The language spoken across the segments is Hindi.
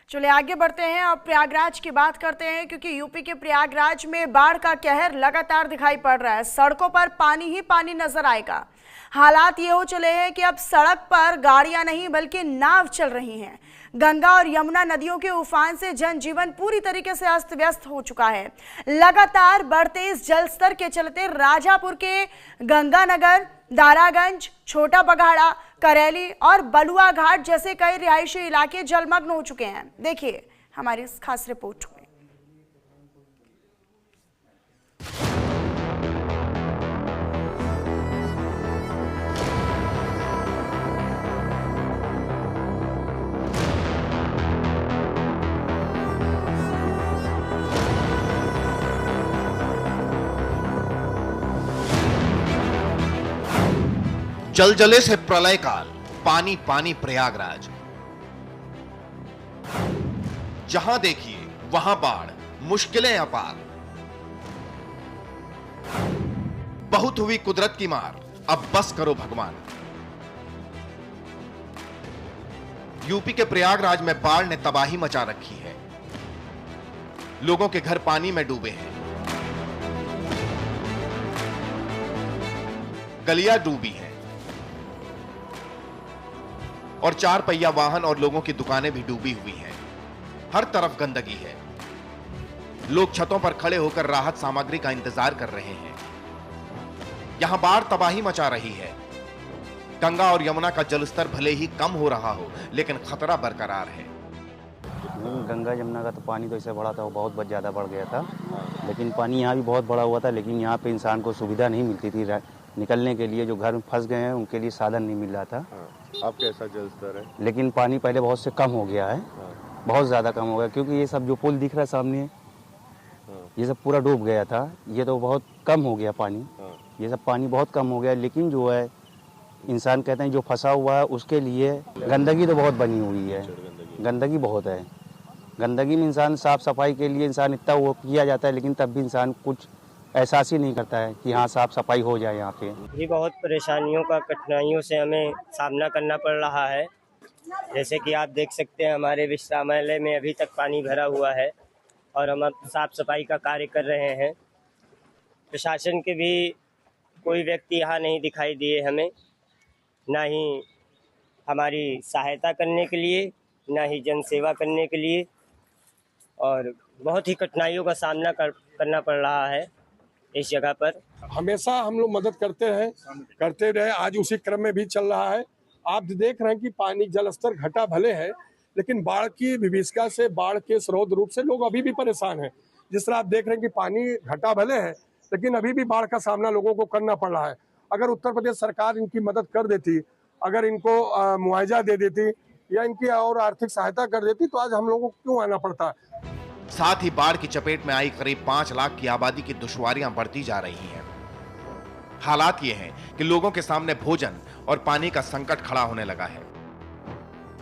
चलिए आगे बढ़ते हैं और प्रयागराज की बात करते हैं, क्योंकि यूपी के प्रयागराज में बाढ़ का कहर लगातार दिखाई पड़ रहा है। सड़कों पर पानी ही पानी नजर आएगा। हालात ये हो चले हैं कि अब सड़क पर गाड़ियां नहीं बल्कि नाव चल रही हैं। गंगा और यमुना नदियों के उफान से जनजीवन पूरी तरीके से अस्त व्यस्त हो चुका है। लगातार बढ़ते इस जल स्तर के चलते राजापुर के गंगानगर, दारागंज, छोटा बघाड़ा, करेली और बलुआ घाट जैसे कई रिहायशी इलाके जलमग्न हो चुके हैं। देखिए हमारी इस खास रिपोर्ट में। जलजले से प्रलय काल, पानी पानी प्रयागराज। जहां देखिए वहां बाढ़, मुश्किलें अपार। बहुत हुई कुदरत की मार, अब बस करो भगवान। यूपी के प्रयागराज में बाढ़ ने तबाही मचा रखी है। लोगों के घर पानी में डूबे हैं, गलियां डूबी हैं और चार पहिया वाहन और लोगों की दुकानें भी डूबी हुई हैं। हर तरफ गंदगी है। लोग छतों पर खड़े होकर राहत सामग्री का इंतजार कर रहे हैं। यहां बाढ़ तबाही मचा रही है। गंगा और यमुना का जलस्तर भले ही कम हो रहा हो, लेकिन खतरा बरकरार है। गंगा यमुना का तो पानी तो ऐसे बढ़ा था, वो बहुत ज़्यादा बढ़ गया था। लेकिन पानी यहाँ भी बहुत बड़ा हुआ था, लेकिन यहाँ पे इंसान को सुविधा नहीं मिलती थी निकलने के लिए। जो घर में फंस गए हैं उनके लिए साधन नहीं मिल रहा था। अब कैसा जलस्तर है? लेकिन पानी पहले बहुत से कम हो गया है, बहुत ज़्यादा कम हो गया, क्योंकि ये सब जो पुल दिख रहा है सामने, ये सब पूरा डूब गया था। ये तो बहुत कम हो गया पानी, ये सब पानी बहुत कम हो गया। लेकिन जो है इंसान कहते हैं जो फंसा हुआ है उसके लिए गंदगी तो बहुत बनी हुई है। गंदगी बहुत है। गंदगी में इंसान साफ सफाई के लिए इंसान इतना वो किया जाता है, लेकिन तब भी इंसान कुछ एहसास ही नहीं करता है कि हाँ साफ सफाई हो जाए यहाँ पे। भी बहुत परेशानियों का, कठिनाइयों से हमें सामना करना पड़ रहा है। जैसे कि आप देख सकते हैं हमारे विश्रामालय में अभी तक पानी भरा हुआ है और हम अब साफ सफाई का कार्य कर रहे हैं। प्रशासन के भी कोई व्यक्ति यहाँ नहीं दिखाई दिए हमें, ना ही हमारी सहायता करने के लिए, ना ही जन सेवा करने के लिए, और बहुत ही कठिनाइयों का सामना करना पड़ रहा है इस जगह पर। हमेशा हम लोग मदद करते रहे, आज उसी क्रम में भी चल रहा है। आप देख रहे हैं कि पानी जल स्तर घटा भले है, लेकिन बाढ़ की विभीषिका से, बाढ़ के स्रोत रूप से लोग अभी भी परेशान हैं। जिस तरह आप देख रहे हैं कि पानी घटा भले है, लेकिन अभी भी बाढ़ का सामना लोगों को करना पड़ रहा है। अगर उत्तर प्रदेश सरकार इनकी मदद कर देती, अगर इनको मुआवजा दे देती या इनकी और आर्थिक सहायता कर देती, तो आज हम लोगों को क्यों आना पड़ता। साथ ही बाढ़ की चपेट में आई करीब 5 लाख की आबादी की दुश्वारियां बढ़ती जा रही हैं। हालात ये हैं कि लोगों के सामने भोजन और पानी का संकट खड़ा होने लगा है।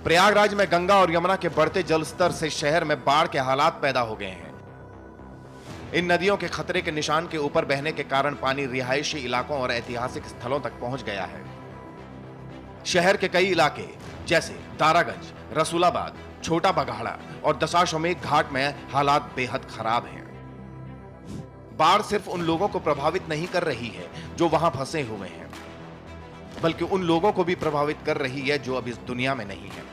प्रयागराज में गंगा और यमुना के बढ़ते जल स्तर से शहर में बाढ़ के हालात पैदा हो गए हैं। इन नदियों के खतरे के निशान के ऊपर बहने के कारण पानी रिहायशी इलाकों और ऐतिहासिक स्थलों तक पहुंच गया है। शहर के कई इलाके जैसे दारागंज, रसूलाबाद, छोटा बघाड़ा और दशाश्वमेध घाट में हालात बेहद खराब हैं। बाढ़ सिर्फ उन लोगों को प्रभावित नहीं कर रही है जो वहां फंसे हुए हैं, बल्कि उन लोगों को भी प्रभावित कर रही है जो अब इस दुनिया में नहीं है।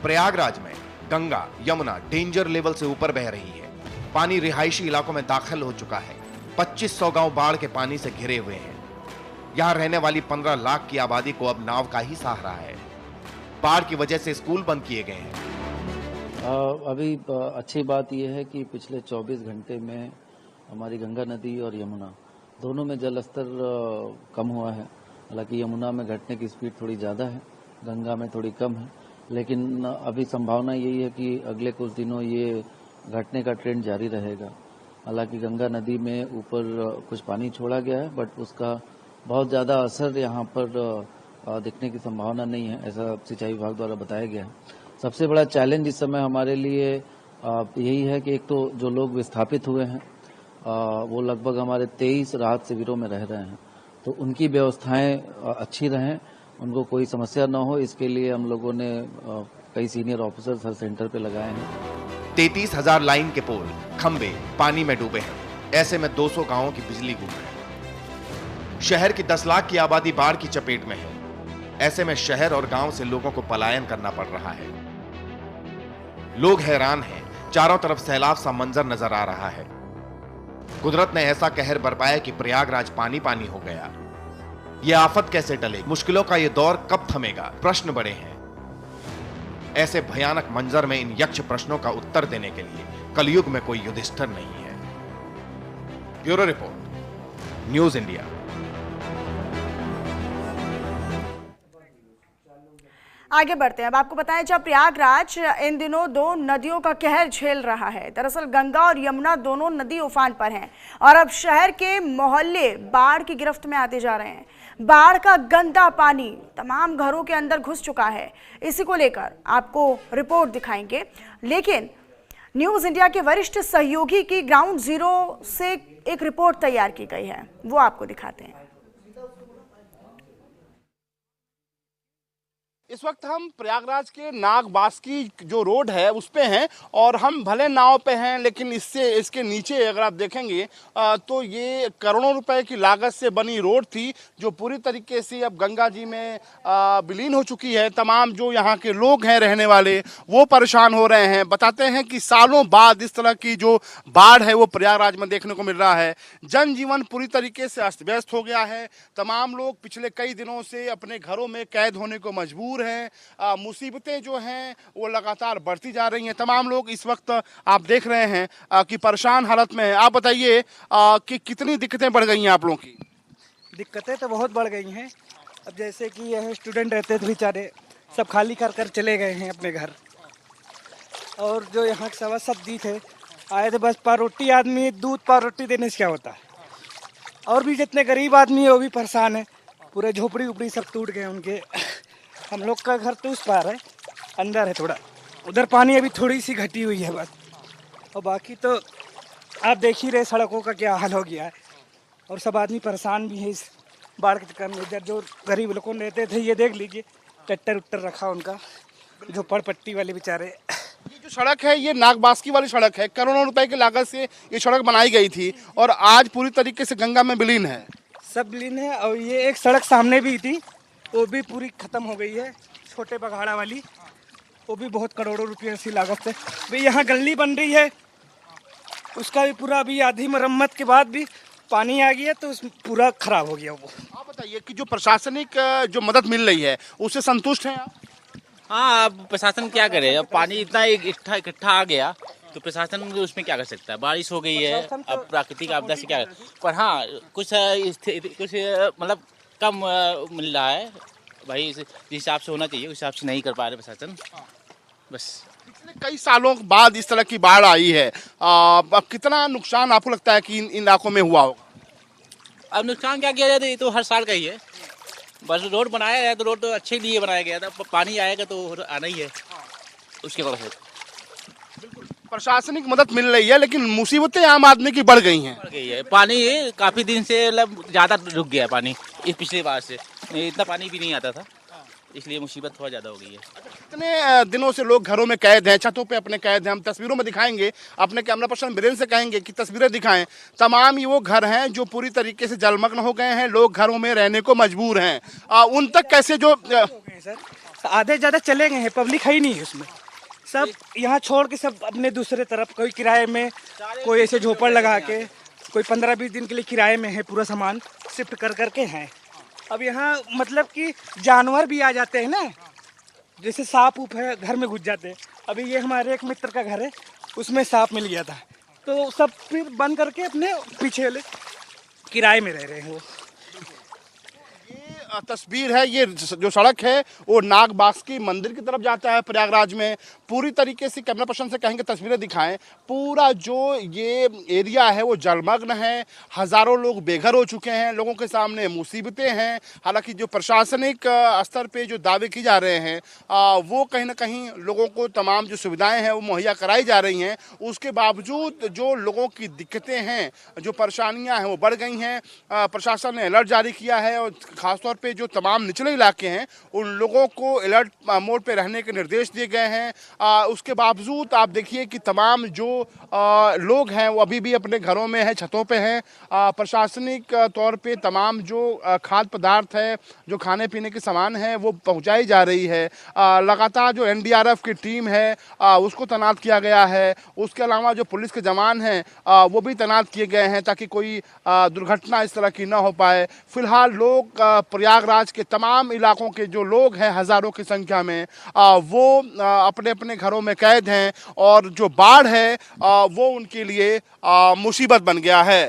प्रयागराज में गंगा, यमुना डेंजर लेवल से ऊपर बह रही है। पानी रिहायशी इलाकों में दाखिल हो चुका है। 2500 गांव बाढ़ के पानी से घिरे हुए हैं। यहां रहने वाली 15 लाख की आबादी को अब नाव का ही सहारा है। बाढ़ की वजह से स्कूल बंद किए गए हैं। अभी अच्छी बात यह है कि पिछले 24 घंटे में हमारी गंगा नदी और यमुना दोनों में जल स्तर कम हुआ है। हालांकि यमुना में घटने की स्पीड थोड़ी ज़्यादा है, गंगा में थोड़ी कम है, लेकिन अभी संभावना यही है कि अगले कुछ दिनों ये घटने का ट्रेंड जारी रहेगा। हालांकि गंगा नदी में ऊपर कुछ पानी छोड़ा गया है, बट उसका बहुत ज़्यादा असर यहाँ पर दिखने की संभावना नहीं है, ऐसा सिंचाई विभाग द्वारा बताया गया है। सबसे बड़ा चैलेंज इस समय हमारे लिए यही है कि एक तो जो लोग विस्थापित हुए हैं वो लगभग हमारे 23 राहत शिविरों में रह रहे हैं, तो उनकी व्यवस्थाएं अच्छी रहें, उनको कोई समस्या न हो, इसके लिए हम लोगों ने कई सीनियर ऑफिसर्स हर सेंटर पे लगाए हैं। 33,000 लाइन के पोल खंबे पानी में डूबे हैं। ऐसे में 200 गांवों की बिजली गुम है। शहर की 10 लाख की आबादी बाढ़ की चपेट में है। ऐसे में शहर और गांव से लोगों को पलायन करना पड़ रहा है। लोग हैरान हैं। चारों तरफ सैलाब सा मंजर नजर आ रहा है। कुदरत ने ऐसा कहर बरपाया कि प्रयागराज पानी पानी हो गया। यह आफत कैसे टले? मुश्किलों का यह दौर कब थमेगा? प्रश्न बड़े हैं। ऐसे भयानक मंजर में इन यक्ष प्रश्नों का उत्तर देने के लिए कलयुग में कोई युधिष्ठिर नहीं है। Bureau report, news India. आगे बढ़ते हैं। अब आपको बताएं, जब प्रयागराज इन दिनों दो नदियों का कहर झेल रहा है। दरअसल गंगा और यमुना दोनों नदी उफान पर हैं और अब शहर के मोहल्ले बाढ़ की गिरफ्त में आते जा रहे हैं। बाढ़ का गंदा पानी तमाम घरों के अंदर घुस चुका है। इसी को लेकर आपको रिपोर्ट दिखाएंगे, लेकिन न्यूज इंडिया के वरिष्ठ सहयोगी की ग्राउंड जीरो से एक रिपोर्ट तैयार की गई है, वो आपको दिखाते हैं। इस वक्त हम प्रयागराज के नागबास्की जो रोड है उस पे हैं और हम भले नाव पे हैं, लेकिन इसके नीचे अगर आप देखेंगे तो ये करोड़ों रुपए की लागत से बनी रोड थी जो पूरी तरीके से अब गंगा जी में विलीन हो चुकी है। तमाम जो यहाँ के लोग हैं रहने वाले वो परेशान हो रहे हैं। बताते हैं कि सालों बाद इस तरह की जो बाढ़ है वो प्रयागराज में देखने को मिल रहा है। जनजीवन पूरी तरीके से अस्त व्यस्त हो गया है। तमाम लोग पिछले कई दिनों से अपने घरों में कैद होने को मजबूर हैं। मुसीबतें जो हैं वो लगातार बढ़ती जा रही हैं। तमाम लोग इस वक्त आप देख रहे हैं कि परेशान हालत में हैं। आप बताइए कि कितनी दिक्कतें बढ़ गई हैं आप लोगों की? दिक्कतें तो बहुत बढ़ गई हैं। अब जैसे कि यह स्टूडेंट रहते थे बेचारे, सब खाली कर कर चले गए हैं अपने घर। और जो यहाँ के सभासद थे आए थे, बस पारोटी आदमी दूध पारोटी देने से क्या होता है। और भी जितने गरीब आदमी है वो भी परेशान है। पूरे झोपड़ी उपड़ी सब टूट गए उनके। हम लोग का घर तो उस पार है, अंदर है थोड़ा, उधर पानी अभी थोड़ी सी घटी हुई है बस। और बाकी तो आप देख ही रहे सड़कों का क्या हाल हो गया है। और सब आदमी परेशान भी है इस बाढ़ के चक्कर में। इधर जो गरीब लोगों रहते थे ये देख लीजिए, टट्टर उट्टर रखा उनका, झोपड़ पट्टी वाले बेचारे। ये जो सड़क है ये नागबास्की वाली सड़क है। करोड़ों रुपए की लागत से ये सड़क बनाई गई थी और आज पूरी तरीके से गंगा में विलीन है। सब विलीन है। और ये एक सड़क सामने भी थी, वो भी पूरी ख़त्म हो गई है, छोटे बघाड़ा वाली। वो भी बहुत करोड़ों रुपये की लागत से। भी यहाँ गली बन रही है, उसका भी पूरा अभी आधी मरम्मत के बाद भी पानी आ गया तो पूरा खराब हो गया वो। आप बताइए कि जो प्रशासनिक जो मदद मिल रही है उससे संतुष्ट हैं आप? हाँ, अब प्रशासन क्या करे? अब पानी इतना इकट्ठा आ गया तो प्रशासन उसमें क्या कर सकता है? बारिश हो गई है, अब प्राकृतिक आपदा से क्या। पर हाँ, कुछ मतलब कम मिल रहा है भाई, जिस हिसाब से होना चाहिए उस हिसाब से नहीं कर पा रहे प्रशासन, बस। पिछले कई सालों बाद इस तरह की बाढ़ आई है। अब कितना नुकसान आपको लगता है कि इन इलाकों में हुआ होगा? अब नुकसान क्या किया जाए, ये तो हर साल का ही है। बस रोड बनाया गया तो रोड तो अच्छे लिए बनाया गया था, पानी आएगा तो आना ही है उसके बाद। बिल्कुल प्रशासनिक मदद मिल रही है, लेकिन मुसीबतें आम आदमी की बढ़ गई हैं। बढ़ गई है। पानी काफ़ी दिन से मतलब ज़्यादा रुक गया है पानी, इस पिछले बार से इतना पानी भी नहीं आता था, इसलिए मुसीबत थोड़ा ज़्यादा हो गई है। कितने दिनों से लोग घरों में कैद हैं, छतों पे अपने कैद हैं। हम तस्वीरों में दिखाएंगे, अपने कैमरा पर्सन वीरेंद्र से कहेंगे कि तस्वीरें दिखाएं। तमाम ये वो घर हैं जो पूरी तरीके से जलमग्न हो गए हैं। लोग घरों में रहने को मजबूर हैं। उन तक कैसे जो सर आधे ज़्यादा चले गए हैं, पब्लिक है ही नहीं है उसमें। सब यहाँ छोड़ के सब अपने दूसरे तरफ, कोई किराए में, कोई ऐसे झोपड़ लगा के, कोई 15-20 दिन के लिए किराए में है, पूरा सामान शिफ्ट कर करके हैं। अब यहाँ मतलब कि जानवर भी आ जाते हैं ना, जैसे सांप ऊप है घर में घुस जाते हैं। अभी ये हमारे एक मित्र का घर है, उसमें सांप मिल गया था, तो सब फिर बंद करके अपने पीछे वाले किराए में रह रहे हैं वो। तस्वीर है, ये जो सड़क है वो नागबास्की मंदिर की तरफ जाता है प्रयागराज में। पूरी तरीके से कैमरा पर्सन से कहेंगे तस्वीरें दिखाएं। पूरा जो ये एरिया है वो जलमग्न है। हज़ारों लोग बेघर हो चुके हैं, लोगों के सामने मुसीबतें हैं। हालांकि जो प्रशासनिक स्तर पे जो दावे किए जा रहे हैं वो कहीं ना कहीं लोगों को तमाम जो सुविधाएं हैं वो मुहैया कराई जा रही हैं। उसके बावजूद जो लोगों की दिक्कतें हैं, जो परेशानियाँ हैं वो बढ़ गई हैं। प्रशासन ने अलर्ट जारी किया है और ख़ासतौर पे जो तमाम निचले इलाके हैं उन लोगों को अलर्ट मोड पे रहने के निर्देश दिए गए हैं। उसके बावजूद आप देखिए कि तमाम जो लोग हैं वो अभी भी अपने घरों में हैं, छतों पे हैं। प्रशासनिक तौर पे तमाम जो खाद्य पदार्थ है, जो खाने पीने के सामान है वो पहुंचाई जा रही है। लगातार जो एनडीआरएफ की टीम है उसको तैनात किया गया है। उसके अलावा जो पुलिस के जवान हैं वो भी तैनात किए गए हैं ताकि कोई दुर्घटना इस तरह की ना हो पाए। फिलहाल लोग प्रयागराज के तमाम इलाकों के जो लोग हैं हज़ारों की संख्या में वो अपने अपने घरों में कैद हैं और जो बाढ़ है वो उनके लिए मुसीबत बन गया है।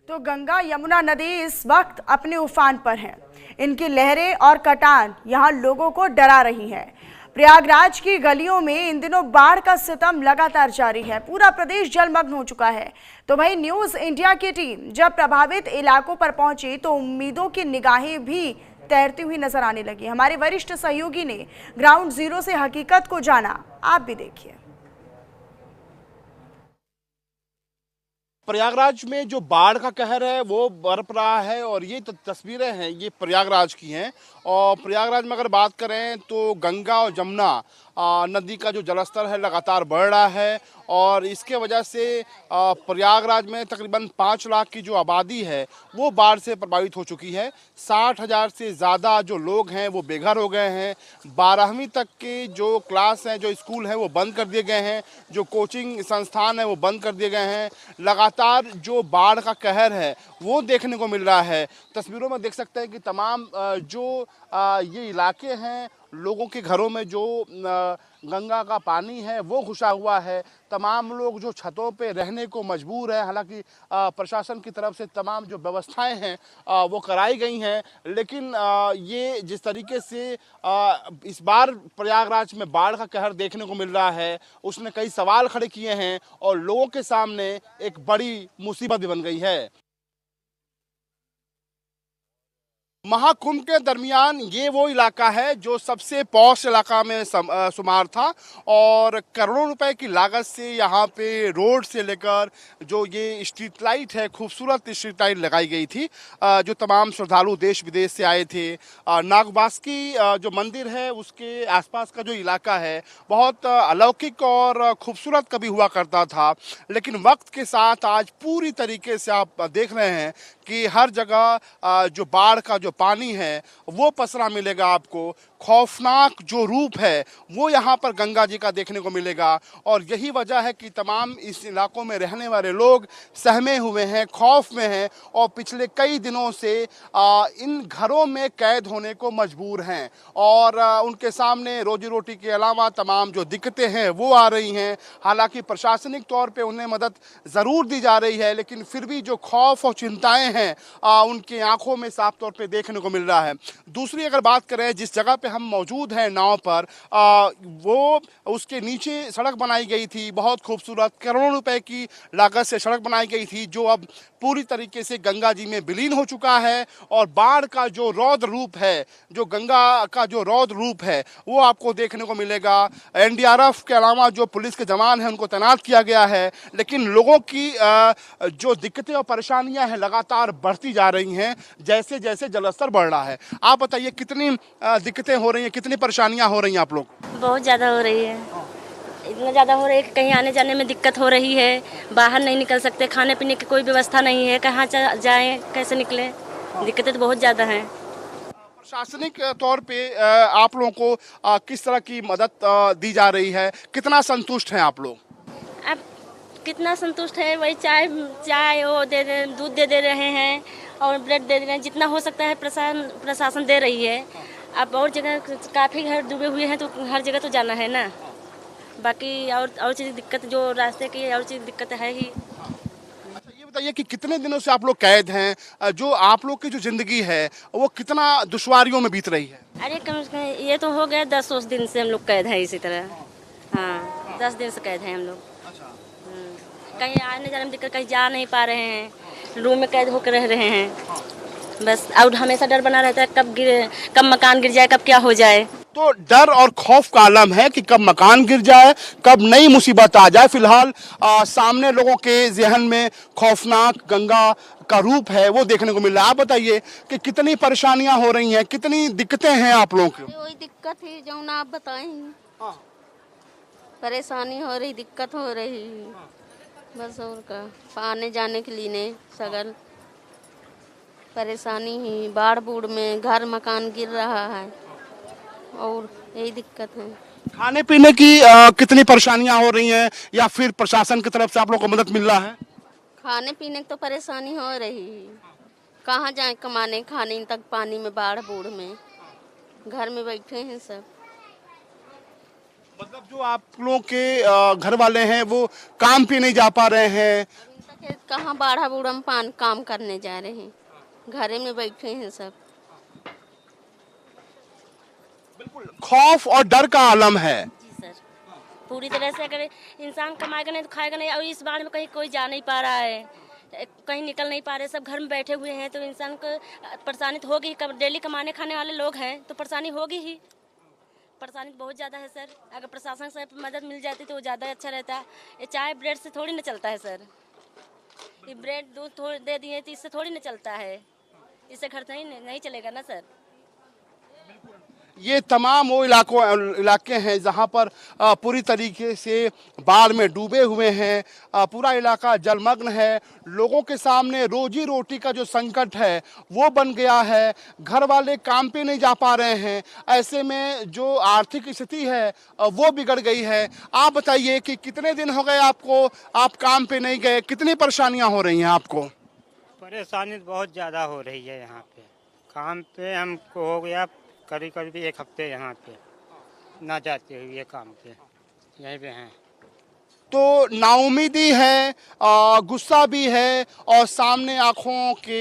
तो गंगा यमुना नदी इस वक्त अपने उफान पर है। इनकी लहरें और कटान यहां लोगों को डरा रही है। प्रयागराज की गलियों में इन दिनों बाढ़ का सितम लगातार जारी है। पूरा प्रदेश जलमग्न हो चुका है। तो वहीं न्यूज इंडिया की टीम जब प्रभावित इलाकों पर पहुंची तो उम्मीदों की निगाहें भी तैरती हुई नजर आने लगी। हमारे वरिष्ठ सहयोगी ने ग्राउंड जीरो से हकीकत को जाना, आप भी देखिए। प्रयागराज में जो बाढ़ का कहर है वो बरप रहा है और ये तस्वीरें हैं ये प्रयागराज की हैं। और प्रयागराज में अगर बात करें तो गंगा और जमुना नदी का जो जलस्तर है लगातार बढ़ रहा है और इसके वजह से प्रयागराज में तकरीबन 5 लाख की जो आबादी है वो बाढ़ से प्रभावित हो चुकी है। 60,000 से ज़्यादा जो लोग हैं वो बेघर हो गए हैं। 12वीं तक के जो क्लास हैं, जो स्कूल हैं वो बंद कर दिए गए हैं। जो कोचिंग संस्थान है वो बंद कर दिए गए हैं। लगातार जो बाढ़ का कहर है वो देखने को मिल रहा है। तस्वीरों में देख सकते हैं कि तमाम जो ये इलाके हैं, लोगों के घरों में जो गंगा का पानी है वो घुसा हुआ है। तमाम लोग जो छतों पे रहने को मजबूर है। हालांकि प्रशासन की तरफ से तमाम जो व्यवस्थाएं हैं वो कराई गई हैं, लेकिन ये जिस तरीके से इस बार प्रयागराज में बाढ़ का कहर देखने को मिल रहा है उसने कई सवाल खड़े किए हैं और लोगों के सामने एक बड़ी मुसीबत भी बन गई है। महाकुंभ के दरमियान ये वो इलाका है जो सबसे पॉश इलाका में शुमार था और करोड़ों रुपए की लागत से यहाँ पे रोड से लेकर जो ये स्ट्रीट लाइट है, खूबसूरत स्ट्रीट लाइट लगाई गई थी। जो तमाम श्रद्धालु देश विदेश से आए थे। नागबास्की जो मंदिर है उसके आसपास का जो इलाका है बहुत अलौकिक और खूबसूरत कभी हुआ करता था, लेकिन वक्त के साथ आज पूरी तरीके से आप देख रहे हैं कि हर जगह जो बाढ़ का जो पानी है वो पसरा मिलेगा। आपको खौफनाक जो रूप है वो यहाँ पर गंगा जी का देखने को मिलेगा और यही वजह है कि तमाम इस इलाकों में रहने वाले लोग सहमे हुए हैं, खौफ में हैं और पिछले कई दिनों से इन घरों में कैद होने को मजबूर हैं और उनके सामने रोजी रोटी के अलावा तमाम जो दिक्कतें हैं वो आ रही हैं। हालांकि प्रशासनिक तौर पे उन्हें मदद ज़रूर दी जा रही है, लेकिन फिर भी जो खौफ और चिंताएँ हैं उनकी आंखों में साफ तौर पे देखने को मिल रहा है। दूसरी अगर बात करें जिस जगह पे हम मौजूद हैं नाव पर, वो उसके नीचे सड़क बनाई गई थी, बहुत खूबसूरत करोड़ों रुपए की लागत से सड़क बनाई गई थी जो अब पूरी तरीके से गंगा जी में विलीन हो चुका है और बाढ़ का जो रौद्र रूप है, जो गंगा का जो रौद्र रूप है वो आपको देखने को मिलेगा। एनडीआरएफ के अलावा जो पुलिस के जवान हैं उनको तैनात किया गया है, लेकिन लोगों की जो दिक्कतें और परेशानियां हैं लगातार बढ़ती जा रही हैं जैसे जैसे जलस्तर बढ़ रहा है। आप बताइए कितनी दिक्कतें हो रही हैं, कितनी परेशानियां हो रही हैं आप लोग? बहुत ज़्यादा हो रही है, इतना ज़्यादा हो रही है कि कहीं आने जाने में दिक्कत हो रही है। बाहर नहीं निकल सकते, खाने पीने की कोई व्यवस्था नहीं है, कहाँ जाएं, कैसे निकलें, दिक्कतें तो बहुत ज़्यादा हैं। प्रशासनिक तौर पे आप लोगों को किस तरह की मदद दी जा रही है, कितना संतुष्ट हैं आप लोग? अब कितना संतुष्ट है, वही चाय वो दे दे, दूध दे रहे हैं और ब्रेड दे रहे हैं, जितना हो सकता है प्रशासन दे रही है। अब और जगह काफ़ी घर डूबे हुए हैं तो हर जगह तो जाना है ना, बाकी और चीज़ दिक्कत जो रास्ते की और चीज़ दिक्कत है ही। अच्छा ये बताइए कि कितने दिनों से आप लोग कैद हैं, जो आप लोग की जो ज़िंदगी है वो कितना दुश्वारियों में बीत रही है? अरे कम से कम ये तो हो गया 10 दिन से हम लोग कैद हैं इसी तरह। हाँ 10 दिन से कैद हैं हम लोग। कहीं आने जाने में दिक्कत, कहीं जा नहीं पा रहे हैं, रूम में कैद होकर रह रहे हैं बस। और हमेशा डर बना रहता है कब मकान गिर जाए, कब क्या हो जाए। तो डर और खौफ का आलम है कि कब मकान गिर जाए, कब नई मुसीबत आ जाए। फिलहाल सामने लोगों के जहन में खौफनाक गंगा का रूप है वो देखने को मिल रहा है। आप बताइए कि कितनी परेशानियां हो रही हैं, कितनी दिक्कतें हैं आप लोगों की? वही दिक्कत है जो ना आप बताएं। परेशानी हो रही, दिक्कत हो रही, बस और का आने जाने के लिए सगल परेशानी ही। बाढ़ बूढ़ में घर मकान गिर रहा है और यही दिक्कत है। खाने पीने की कितनी परेशानियां हो रही हैं या फिर प्रशासन की तरफ से आप लोग को मदद मिल रहा है? खाने पीने की तो परेशानी हो रही है, कहाँ जाए कमाने खाने तक पानी में, बाढ़ बूढ़ में घर में बैठे हैं सब। मतलब जो आप लोगों के घर वाले हैं वो काम पे नहीं जा पा रहे हैं? कहाँ बाढ़ा बूढ़ा में काम करने जा रहे हैं, घरे में बैठे हैं सब। बिल्कुल खौफ और डर का आलम है। जी सर, पूरी तरह से अगर इंसान कमाएगा नहीं तो खाएगा नहीं। और इस बाढ़ में कहीं कोई जा नहीं पा रहा है, कहीं निकल नहीं पा रहे, सब घर में बैठे हुए हैं, तो इंसान को परेशानी तो होगी। डेली कमाने खाने वाले लोग हैं तो परेशानी होगी ही। परेशानी बहुत ज़्यादा है सर। अगर प्रशासन से मदद मिल जाती तो ज़्यादा अच्छा रहता। ये चाय ब्रेड से थोड़ी ना चलता है सर। ये ब्रेड दूध थोड़ी दे दिए तो इससे थोड़ी ना चलता है, इससे घर नहीं चलेगा ना सर। ये तमाम वो इलाके हैं जहां पर पूरी तरीके से बाढ़ में डूबे हुए हैं। पूरा इलाका जलमग्न है। लोगों के सामने रोजी रोटी का जो संकट है वो बन गया है। घर वाले काम पे नहीं जा पा रहे हैं। ऐसे में जो आर्थिक स्थिति है वो बिगड़ गई है। आप बताइए कि कितने दिन हो गए आपको, आप काम पे नहीं गए, कितनी परेशानियां हो रही हैं आपको? परेशानी बहुत ज़्यादा हो रही है यहाँ पे। काम पे हमको हो गया करीब 1 हफ्ते यहाँ पे ना जाते हुए काम पे, यहीं पे हैं। तो नाउमीदी है, गुस्सा भी है और सामने आँखों के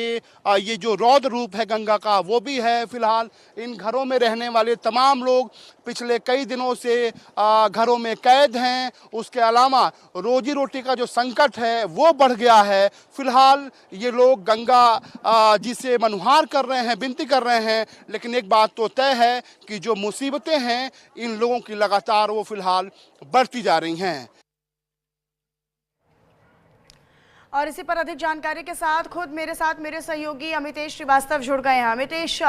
ये जो रौद्र रूप है गंगा का वो भी है। फिलहाल इन घरों में रहने वाले तमाम लोग पिछले कई दिनों से घरों में कैद हैं। उसके अलावा रोजी रोटी का जो संकट है वो बढ़ गया है। फिलहाल ये लोग गंगा जी से मनुहार कर रहे हैं, विनती कर रहे हैं, लेकिन एक बात तो तय है कि जो मुसीबतें हैं इन लोगों की लगातार वो फिलहाल बढ़ती जा रही हैं। और इसी पर अधिक जानकारी के साथ खुद मेरे साथ मेरे सहयोगी अमितेश श्रीवास्तव जुड़ गए हैं। अमितेश,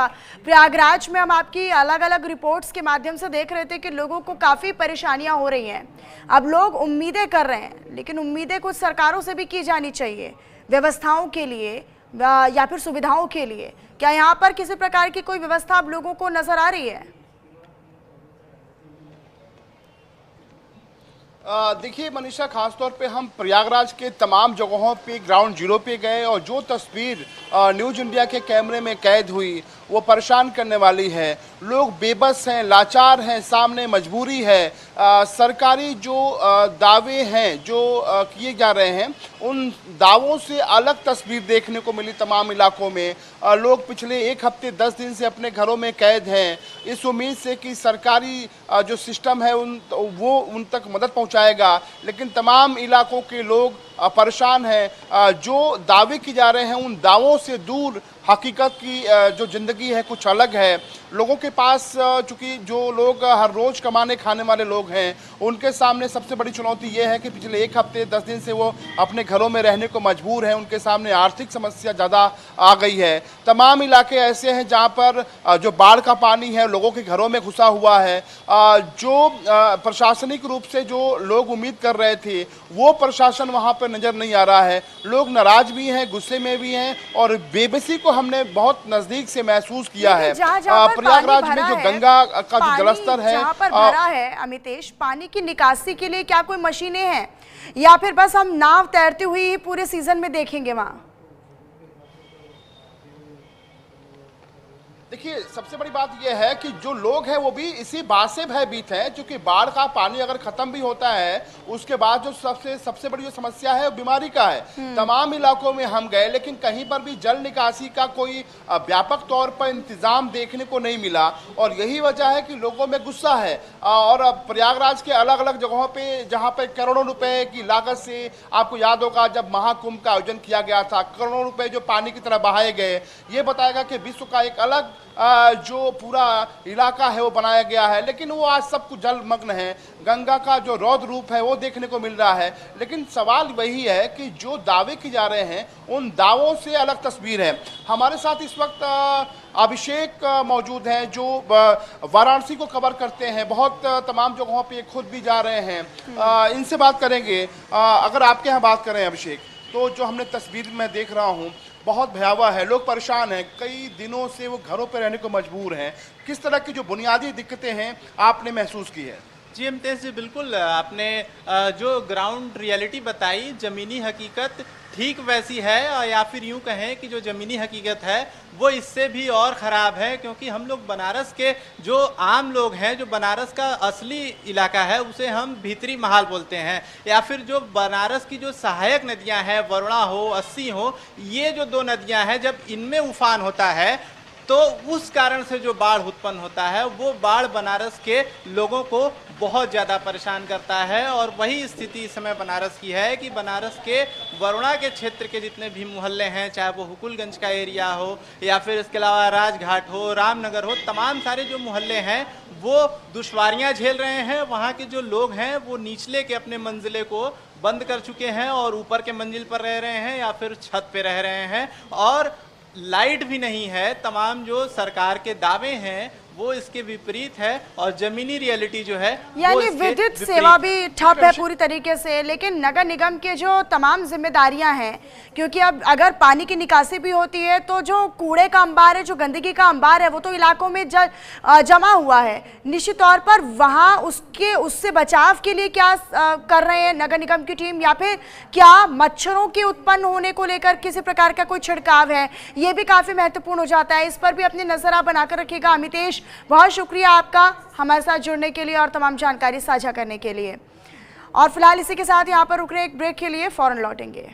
प्रयागराज में हम आपकी अलग अलग रिपोर्ट्स के माध्यम से देख रहे थे कि लोगों को काफ़ी परेशानियां हो रही हैं। अब लोग उम्मीदें कर रहे हैं, लेकिन उम्मीदें कुछ सरकारों से भी की जानी चाहिए, व्यवस्थाओं के लिए या फिर सुविधाओं के लिए। क्या यहाँ पर किसी प्रकार की कोई व्यवस्था अब लोगों को नजर आ रही है? देखिए मनीषा, खासतौर पे हम प्रयागराज के तमाम जगहों पे ग्राउंड जीरो पे गए और जो तस्वीर न्यूज़ इंडिया के कैमरे में कैद हुई वो परेशान करने वाली है। लोग बेबस हैं, लाचार हैं, सामने मजबूरी है। सरकारी जो दावे हैं जो किए जा रहे हैं उन दावों से अलग तस्वीर देखने को मिली। तमाम इलाकों में लोग पिछले 1 हफ्ते 10 दिन से अपने घरों में कैद हैं, इस उम्मीद से कि सरकारी जो सिस्टम है वो उन तक मदद पहुंचाएगा। लेकिन तमाम इलाकों के लोग परेशान हैं। जो दावे किए जा रहे हैं उन दावों से दूर हकीकत की जो ज़िंदगी है कुछ अलग है। लोगों के पास चूँकि जो लोग हर रोज़ कमाने खाने वाले लोग हैं उनके सामने सबसे बड़ी चुनौती ये है कि पिछले 1 हफ्ते 10 दिन से वो अपने घरों में रहने को मजबूर हैं। उनके सामने आर्थिक समस्या ज़्यादा आ गई है। तमाम इलाके ऐसे हैं जहाँ पर जो बाढ़ का पानी है लोगों के घरों में घुसा हुआ है। जो प्रशासनिक रूप से जो लोग उम्मीद कर रहे थे वो प्रशासन वहाँ पर नज़र नहीं आ रहा है। लोग नाराज भी हैं, गुस्से में भी हैं और बेबसी को हमने बहुत नजदीक से महसूस किया है। प्रयागराज में जो गंगा का जो जलस्तर है, जहाँ पर भरा है अमितेश, पानी की निकासी के लिए क्या कोई मशीनें हैं या फिर बस हम नाव तैरती हुई ही पूरे सीजन में देखेंगे वहाँ? देखिए सबसे बड़ी बात यह है कि जो लोग हैं वो भी इसी बात से भयभीत हैं क्योंकि बाढ़ का पानी अगर खत्म भी होता है उसके बाद जो सबसे बड़ी जो समस्या है वो बीमारी का है। तमाम इलाकों में हम गए लेकिन कहीं पर भी जल निकासी का कोई व्यापक तौर पर इंतजाम देखने को नहीं मिला और यही वजह है कि लोगों में गुस्सा है। और प्रयागराज के अलग अलग जगहों पे जहाँ पे करोड़ों रुपए की लागत से, आपको याद होगा जब महाकुंभ का आयोजन किया गया था, करोड़ों रुपए जो पानी की तरह बहाए गए, ये बताएगा कि विश्व का एक अलग जो पूरा इलाका है वो बनाया गया है, लेकिन वो आज सब कुछ जलमग्न है। गंगा का जो रौद्र रूप है वो देखने को मिल रहा है। लेकिन सवाल वही है कि जो दावे किए जा रहे हैं उन दावों से अलग तस्वीर है। हमारे साथ इस वक्त अभिषेक मौजूद हैं जो वाराणसी को कवर करते हैं, बहुत तमाम जगहों पे खुद भी जा रहे हैं। इनसे बात करेंगे। अगर आपके यहाँ बात करें अभिषेक, तो जो हमने तस्वीर में देख रहा हूँ बहुत भयावह है, लोग परेशान हैं, कई दिनों से वो घरों पर रहने को मजबूर हैं। किस तरह की जो बुनियादी दिक्कतें हैं आपने महसूस की है? जी इम्तियाज़ जी, बिल्कुल आपने जो ग्राउंड रियलिटी बताई, ज़मीनी हकीकत ठीक वैसी है, या फिर यूं कहें कि जो ज़मीनी हकीकत है वो इससे भी और ख़राब है। क्योंकि हम लोग बनारस के जो आम लोग हैं, जो बनारस का असली इलाका है उसे हम भीतरी महाल बोलते हैं, या फिर जो बनारस की जो सहायक नदियां हैं, वरुणा हो, अस्सी हो, ये जो दो नदियां हैं, जब इनमें उफान होता है तो उस कारण से जो बाढ़ उत्पन्न होता है वो बाढ़ बनारस के लोगों को बहुत ज़्यादा परेशान करता है। और वही स्थिति इस समय बनारस की है कि बनारस के वरुणा के क्षेत्र के जितने भी मोहल्ले हैं, चाहे वो हुकुलगंज का एरिया हो या फिर इसके अलावा राजघाट हो, रामनगर हो, तमाम सारे जो मोहल्ले हैं वो दुश्वारियाँ झेल रहे हैं। वहाँ के जो लोग हैं वो निचले के अपने मंजिले को बंद कर चुके हैं और ऊपर के मंजिल पर रह रहे हैं या फिर छत पे रह रहे हैं, और लाइट भी नहीं है। तमाम जो सरकार के दावे हैं वो इसके विपरीत है, और जमीनी रियलिटी जो है यानी विद्युत सेवा भी ठप है पूरी तरीके से। लेकिन नगर निगम के जो तमाम जिम्मेदारियां हैं, क्योंकि अब अगर पानी की निकासी भी होती है तो जो कूड़े का अंबार है, जो गंदगी का अंबार है, वो तो इलाकों में जमा हुआ है। निश्चित तौर पर वहाँ उससे बचाव के लिए क्या कर रहे हैं नगर निगम की टीम, या फिर क्या मच्छरों के उत्पन्न होने को लेकर किसी प्रकार का कोई छिड़काव है, ये भी काफी महत्वपूर्ण हो जाता है। इस पर भी अपनी नजर आप बनाकर रखिएगा। अमितेश, बहुत शुक्रिया आपका हमारे साथ जुड़ने के लिए और तमाम जानकारी साझा करने के लिए। और फिलहाल इसी के साथ यहाँ पर रुक रहे एक ब्रेक के लिए, फौरन लौटेंगे।